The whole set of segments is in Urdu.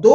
2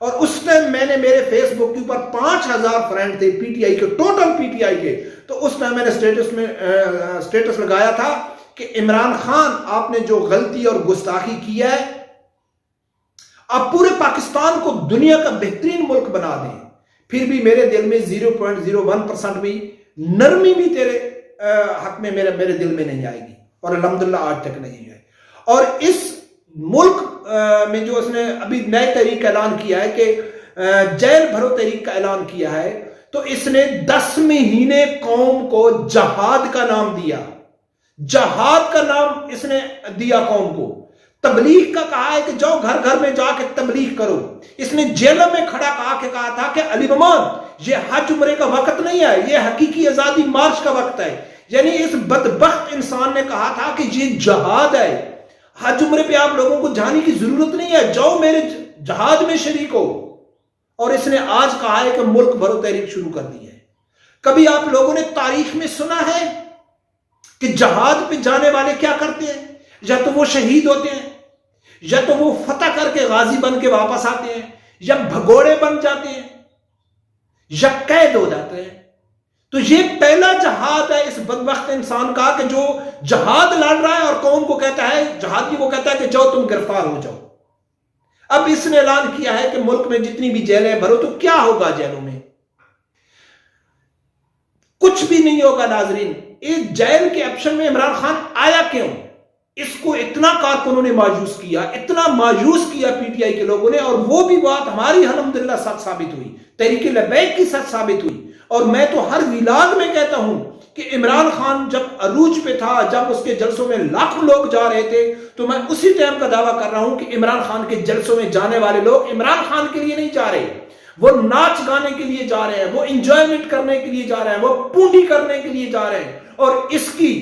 اور اس ٹائم میں نے میرے فیس بک کے اوپر 5000 فرینڈ تھے پی ٹی آئی کے، ٹوٹل پی ٹی آئی کے. تو اس ٹائم میں نے اسٹیٹس لگایا تھا کہ عمران خان آپ نے جو غلطی اور گستاخی کیا ہے، آپ پورے پاکستان کو دنیا کا بہترین ملک بنا دیں، پھر بھی میرے دل میں 0.01% بھی نرمی بھی تیرے حق میں میرے دل میں نہیں آئے گی، اور الحمدللہ آج تک نہیں ہے. اور اس ملک میں جو اس نے ابھی نئے تحریک کا اعلان کیا ہے کہ جیل بھرو تحریک کا اعلان کیا ہے، تو اس نے 10 مہینے قوم کو جہاد کا نام دیا، جہاد کا نام اس نے دیا قوم کو. تبلیغ کا کہا ہے کہ جاؤ گھر گھر میں جا کے تبلیغ کرو. اس نے جیلوں میں کھڑا کہا تھا کہ علی ممان یہ حج عمرے کا وقت نہیں ہے، یہ حقیقی آزادی مارچ کا وقت ہے. یعنی اس بدبخت انسان نے کہا تھا کہ یہ جہاد ہے، حج عمرے پہ آپ لوگوں کو جانے کی ضرورت نہیں ہے، جاؤ میرے جہاد میں شریک ہو. اور اس نے آج کہا ہے کہ ملک بھرو تحریک شروع کر دی ہے. کبھی آپ لوگوں نے تاریخ میں سنا ہے کہ جہاد پہ جانے والے کیا کرتے ہیں؟ یا تو وہ شہید ہوتے ہیں، یا تو وہ فتح کر کے غازی بن کے واپس آتے ہیں، یا بھگوڑے بن جاتے ہیں، یا قید ہو جاتے ہیں. تو یہ پہلا جہاد ہے اس بدبخت انسان کا کہ جو جہاد لڑ رہا ہے اور قوم کو کہتا ہے، جہادی کو کہتا ہے کہ جاؤ تم گرفتار ہو جاؤ. اب اس نے اعلان کیا ہے کہ ملک میں جتنی بھی جیلیں بھرو. تو کیا ہوگا جیلوں میں؟ کچھ بھی نہیں ہوگا ناظرین. اس جیل کے آپشن میں عمران خان آیا کیوں؟ اس کو اتنا کارکنوں نے مایوس کیا، اتنا مایوس کیا پی ٹی آئی کے لوگوں نے، اور وہ بھی بات ہماری الحمدللہ سچ ثابت ہوئی، تحریک لبیک کی سچ ثابت ہوئی. اور میں تو ہر ویلاگ میں کہتا ہوں کہ عمران خان جب عروج پہ تھا، جب اس کے جلسوں میں لاکھوں لوگ جا رہے تھے، تو میں اسی ٹائم کا دعویٰ کر رہا ہوں کہ عمران خان کے جلسوں میں جانے والے لوگ عمران خان کے لیے نہیں جا رہے، وہ ناچ گانے کے لیے جا رہے ہیں، وہ انجوائمنٹ کرنے کے لیے جا رہے ہیں، وہ پونڈی کرنے کے لیے جا رہے ہیں. اور اس کی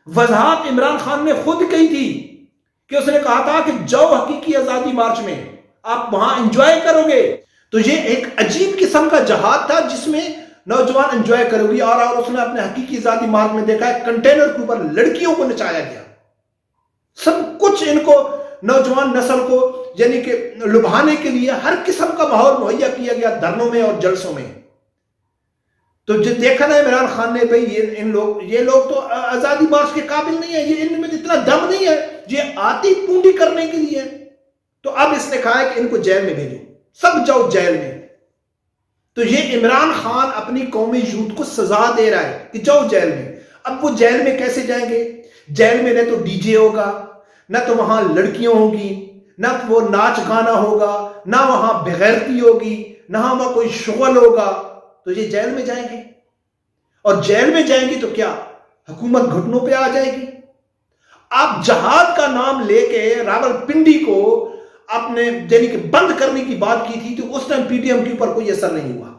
وضاحت عمران خان نے خود کہی تھی کہ اس نے کہا تھا کہ جاؤ حقیقی آزادی مارچ میں، آپ وہاں انجوائے کرو گے. تو یہ ایک عجیب قسم کا جہاد تھا جس میں نوجوان انجوائے کرو گی. اور اس نے اپنے حقیقی آزادی مارچ میں دیکھا ہے کنٹینر کے اوپر لڑکیوں کو نچایا گیا، سب کچھ ان کو نوجوان نسل کو یعنی کہ لبھانے کے لیے ہر قسم کا ماحول مہیا کیا گیا دھرنوں میں اور جلسوں میں. تو جو دیکھا نا عمران خان نے، بھئی یہ لوگ تو آزادی مارچ کے قابل نہیں ہے، یہ ان میں اتنا دم نہیں ہے، یہ آتی پونڈی کرنے کے لیے. تو اب اس نے کہا ہے کہ ان کو جیل میں بھیجو، سب جاؤ جیل میں. تو یہ عمران خان اپنی قومی یوتھ کو سزا دے رہا ہے کہ جاؤ جیل میں. اب وہ جیل میں کیسے جائیں گے؟ جیل میں نہ تو ڈی جے ہوگا، نہ تو وہاں لڑکیاں ہوگی، نہ وہ ناچ گانا ہوگا، نہ وہاں بغیرتی ہوگی، نہ وہاں کوئی شغل ہوگا. تو یہ جیل میں جائیں گے، اور جیل میں جائیں گی تو کیا حکومت گھٹنوں پہ آ جائے گی. آپ جہاد کا نام لے کے راول پنڈی کو آپ نے یعنی کہ بند کرنے کی بات کی تھی، تو اس ٹائم پی ٹی ایم کے اوپر کوئی اثر نہیں ہوا.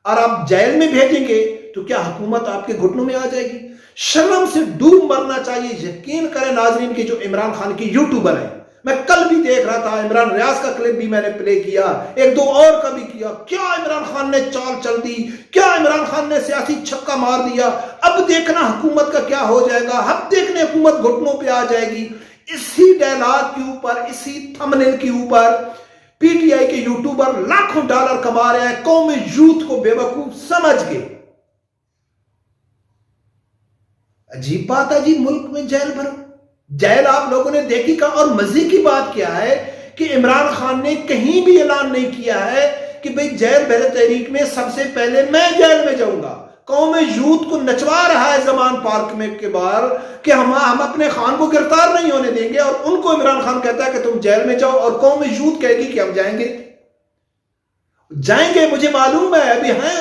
اور آپ جیل میں بھیجیں گے تو کیا حکومت آپ کے گھٹنوں میں آ جائے گی؟ شرم سے ڈوب مرنا چاہیے. یقین کریں ناظرین کہ جو عمران خان کی یوٹیوبر ہے، میں کل بھی دیکھ رہا تھا، عمران ریاض کا کلپ بھی میں نے پلے کیا، ایک دو اور کا بھی کیا. کیا عمران خان نے چال چل دی، کیا عمران خان نے سیاسی چھکا مار دیا. اب دیکھنا حکومت کا کیا ہو جائے گا، اب دیکھنے حکومت گھٹنوں پہ آ جائے گی. اسی ڈائلاگ کے اوپر، اسی تھمبنیل کے اوپر پی ٹی آئی کے یوٹیوبر لاکھوں ڈالر کما رہے ہیں، قومی یوتھ کو بے وقوف سمجھ کے. عجیب بات ہے جی، ملک میں جیل بھرو. جیل آپ لوگوں نے دیکھی کا. اور مزے کی بات کیا ہے کہ عمران خان نے کہیں بھی اعلان نہیں کیا ہے کہ بھئی جیل بھرو تحریک میں سب سے پہلے میں جیل میں جاؤں گا. قوم یوتھ کو نچوا رہا ہے زمان پارک میں کے باہر کہ ہم اپنے خان کو گرفتار نہیں ہونے دیں گے، اور ان کو عمران خان کہتا ہے کہ تم جیل میں جاؤ، اور قوم یوتھ کہے گی کہ ہم جائیں گے. مجھے معلوم ہے ابھی ہیں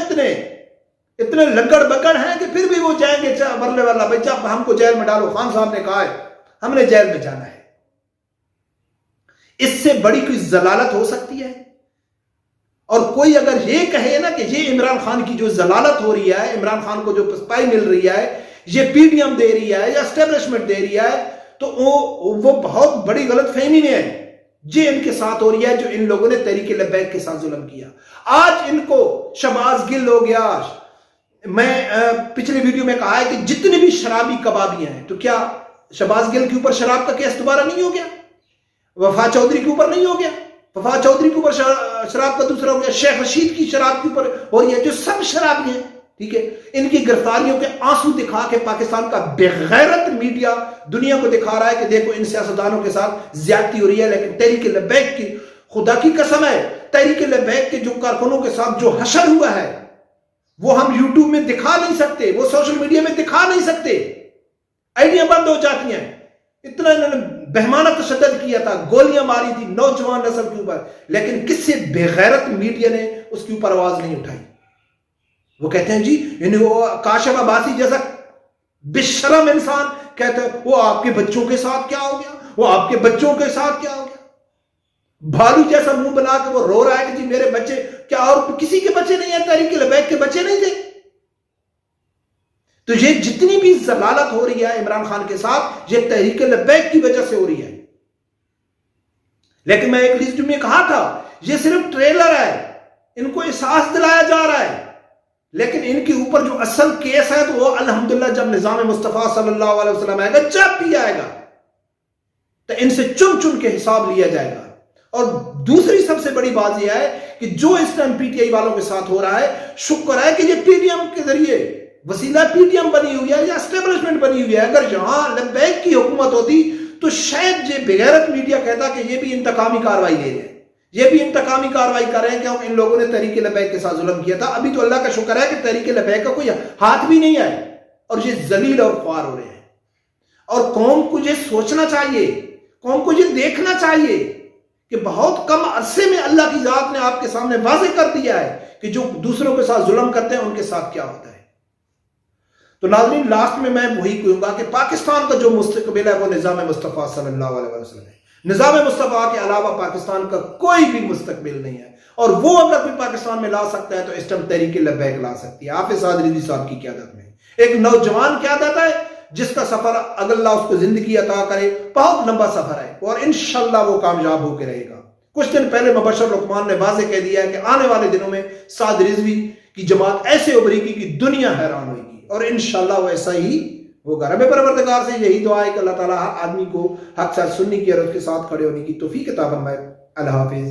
اتنے لگڑ بگڑ ہیں کہ پھر بھی وہ جائیں گے. برلے والا بھائی جب ہم کو جیل میں ڈالو، خان صاحب نے کہا ہے ہم نے جیل میں جانا ہے. اس سے بڑی کوئی ضلالت ہو سکتی ہے؟ اور کوئی اگر یہ کہے نا کہ یہ عمران خان کی جو ضلالت ہو رہی ہے، عمران خان کو جو پسپائی مل رہی ہے، یہ پی ڈی ایم دے رہی ہے یا اسٹیبلشمنٹ دے رہی ہے، تو وہ بہت بڑی غلط فہمی میں ہے. یہ ان کے ساتھ ہو رہی ہے جو ان لوگوں نے تحریک لبیک کے ساتھ ظلم کیا. آج ان کو شہباز گل ہو گیا. میں پچھلے ویڈیو میں کہا ہے کہ جتنے بھی شرابی کبابی ہیں، تو کیا شہباز گل کے اوپر شراب کا کیس دوبارہ نہیں ہو گیا؟ وفا چودھری کے اوپر نہیں ہو گیا؟ وفا چودھری کے اوپر شراب کا دوسرا ہو گیا، شیخ رشید کی شراب کے اوپر ہو رہی ہے، جو سب شرابی ہیں، ٹھیک ہے، ان کی گرفتاریوں کے آنسو دکھا کے پاکستان کا بغیرت میڈیا دنیا کو دکھا رہا ہے کہ دیکھو ان سیاستدانوں کے ساتھ زیادتی ہو رہی ہے، لیکن تحریک لبیک کی خدا کی قسم ہے، تحریک لبیک کے جو کارکنوں کے ساتھ جو حشر ہوا ہے وہ ہم یوٹیوب میں دکھا نہیں سکتے، وہ سوشل میڈیا میں دکھا نہیں سکتے، آئیڈیاں بند ہو جاتی ہیں۔ اتنا انہوں نے بہمانہ تشدد کیا تھا، گولیاں ماری تھی نوجوان نسل کے اوپر، لیکن کس سے بغیرت میڈیا نے اس کے اوپر آواز نہیں اٹھائی۔ وہ کہتے ہیں جی وہ کاشف عباسی جیسا بشرم انسان کہتا ہے وہ آپ کے بچوں کے ساتھ کیا ہو گیا، وہ آپ کے بچوں کے ساتھ کیا ہو گیا، بھالو جیسا منہ بنا کے وہ رو رہا ہے کہ جی میرے بچے کیا، اور کسی کے بچے نہیں ہیں، تحریک لبیک کے بچے نہیں تھے۔ تو یہ جتنی بھی ضلالت ہو رہی ہے عمران خان کے ساتھ، یہ تحریک لبیک کی وجہ سے ہو رہی ہے۔ لیکن میں ایک لسٹ میں کہا تھا یہ صرف ٹریلر ہے، ان کو احساس دلایا جا رہا ہے، لیکن ان کے اوپر جو اصل کیس ہے تو وہ الحمدللہ جب نظام مصطفیٰ صلی اللہ علیہ وسلم آئے گا، جب بھی آئے گا تو ان سے چن چن کے حساب لیا جائے گا۔ اور دوسری سب سے بڑی بات یہ ہے کہ جو اس ٹائم پی ٹی آئی والوں کے ساتھ ہو رہا ہے، شکر ہے کہ یہ پی ٹی ایم کے ذریعے وسیلہ پی ٹی ایم بنی ہوئی ہے یا اسٹیبلشمنٹ بنی ہوئی ہے۔ اگر یہاں لبیک کی حکومت ہوتی تو شاید یہ بغیرت میڈیا کہتا کہ یہ بھی انتقامی کاروائی لے رہے ہیں، یہ بھی انتقامی کاروائی کر رہے ہیں کہ ان لوگوں نے تحریک لبیک کے ساتھ ظلم کیا تھا۔ ابھی تو اللہ کا شکر ہے کہ تحریک لبیک کا کوئی ہاتھ بھی نہیں ہے اور یہ ذلیل اور خوار ہو رہے ہیں۔ اور قوم کو یہ سوچنا چاہیے، قوم کو یہ دیکھنا چاہیے کہ بہت کم عرصے میں اللہ کی ذات نے آپ کے سامنے واضح کر دیا ہے کہ جو دوسروں کے ساتھ ظلم کرتے ہیں ان کے ساتھ کیا ہوتا ہے۔ تو ناظرین لاسٹ میں وہی کہوں گا کہ پاکستان کا جو مستقبل ہے وہ نظام مصطفیٰ صلی اللہ علیہ وسلم ہے۔ نظام مصطفیٰ کے علاوہ پاکستان کا کوئی بھی مستقبل نہیں ہے، اور وہ اگر کوئی پاکستان میں لا سکتا ہے تو اس ٹائم تحریک لبیک لا سکتی ہے، حافظ سعد رضوی صاحب کی قیادت میں۔ ایک نوجوان قیادت ہے جس کا سفر اگر اللہ اس کو زندگی عطا کرے بہت لمبا سفر ہے، اور انشاءاللہ وہ کامیاب ہو کے رہے گا۔ کچھ دن پہلے مبشر لقمان نے واضح کہہ دیا ہے کہ آنے والے دنوں میں سعد رضوی کی جماعت ایسے ابھرے گی کہ دنیا حیران ہوئے گی، اور انشاءاللہ وہ ایسا ہی ہوگا۔ رب پروردگار سے یہی دعا ہے کہ اللہ تعالیٰ ہر آدمی کو حق ساتھ سننے کی اور اس کے ساتھ کھڑے ہونے کی توفیق عطا فرمائے۔ اللہ حافظ۔